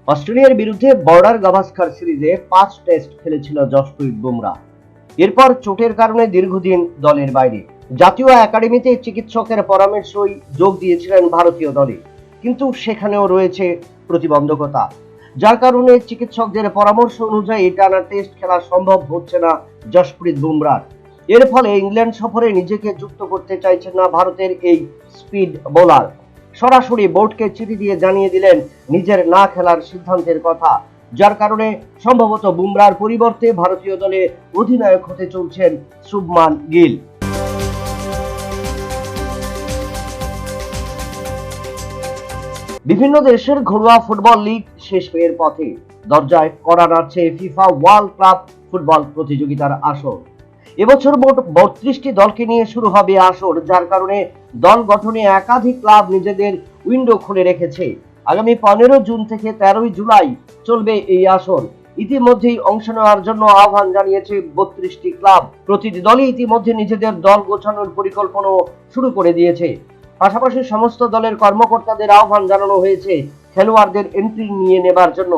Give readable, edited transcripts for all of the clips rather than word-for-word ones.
অস্ট্রেলিয়ার বিরুদ্ধে বর্ডার গাভাস্কার সিরিজে 5 টেস্ট খেলেছিল জসপ্রীত বুমরা। এরপর চোটের কারণে দীর্ঘদিন দলের বাইরে। জাতীয় একাডেমিতে চিকিৎসকের পরামর্শই যোগ দিয়েছিলেন ভারতীয় দলে, কিন্তু সেখানেও রয়েছে প্রতিবন্ধকতা, যার কারণে চিকিৎসকদের পরামর্শ অনুযায়ী টানা টেস্ট খেলা সম্ভব হচ্ছে না জসপ্রীত বুমরার। এর ফলে ইংল্যান্ড সফরে নিজেকে যুক্ত করতে চাইছেন না ভারতের এই স্পিড বোলার। সরাসরি বোর্ডকে চিঠি দিয়ে জানিয়ে দিলেন নিজের না খেলার সিদ্ধান্তের কথা, যার কারণে সম্ভবত বুমরার পরিবর্তে ভারতীয় দলে অধিনায়ক হতে চলছেন শুভমান গিল। বিভিন্ন দেশের ঘরোয়া ফুটবল লিগ শেষ হয়ে পথে, দরজায় কড়া নাড়ছে ফিফা ওয়ার্ল্ড ক্লাব ফুটবল প্রতিযোগিতার আসর। এবছর মোট 32টি দলকে নিয়ে শুরু হবে আসর, যার কারণে দল গঠনে একাধিক ক্লাব নিজেদের উইন্ডো খুলে রেখেছে। আগামী 15 জুন থেকে 13 জুলাই চলবে এই আসর। ইতিমধ্যেই অংশ নেওয়ার জন্য আহ্বান জানিয়েছে 32টি ক্লাব। প্রতিটি দলই ইতিমধ্যে নিজেদের দল গোছানোর পরিকল্পনা শুরু করে দিয়েছে। পাশাপাশি সমস্ত দলের কর্মকর্তাদের আহ্বান জানানো হয়েছে খেলোয়াড়দের এন্ট্রি নিয়ে নেবার জন্য,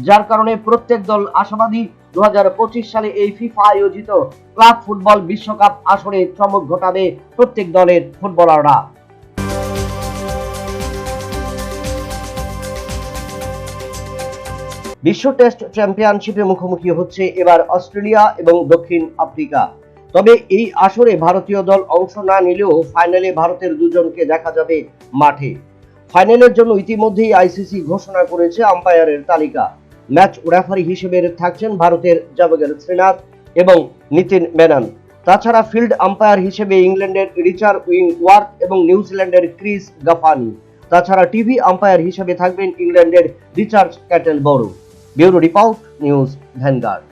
যার কারণে প্রত্যেক দল আশাবাদী 2025 সালে এই ফিফা আয়োজিত ক্লাব ফুটবল বিশ্বকাপ আসরে চমক ঘটাবে প্রত্যেক দলের ফুটবলাররা। বিশ্ব টেস্ট চ্যাম্পিয়নশিপে মুখোমুখি হচ্ছে এবার অস্ট্রেলিয়া এবং দক্ষিণ আফ্রিকা। তবে এই আসরে ভারতীয় দল অংশ না নিলেও ফাইনালে ভারতের দুজনকে দেখা যাবে মাঠে। ফাইনালের জন্য ইতিমধ্যেই আইসিসি ঘোষণা করেছে আম্পায়ারের তালিকা। ম্যাচ রেফারি হিসেবে থাকছেন ভারতের জাভগের শ্রীনাথ এবং নিতিন মেনন। তাছাড়া ফিল্ড আম্পায়ার হিসেবে ইংল্যান্ডের রিচার্ড উইংওয়ার্থ এবং নিউজিল্যান্ডের ক্রিস গাফানি। তাছাড়া টিভি আম্পায়ার হিসেবে থাকবেন ইংল্যান্ডের Richard Kettleborough. Bureau report, news vanguard.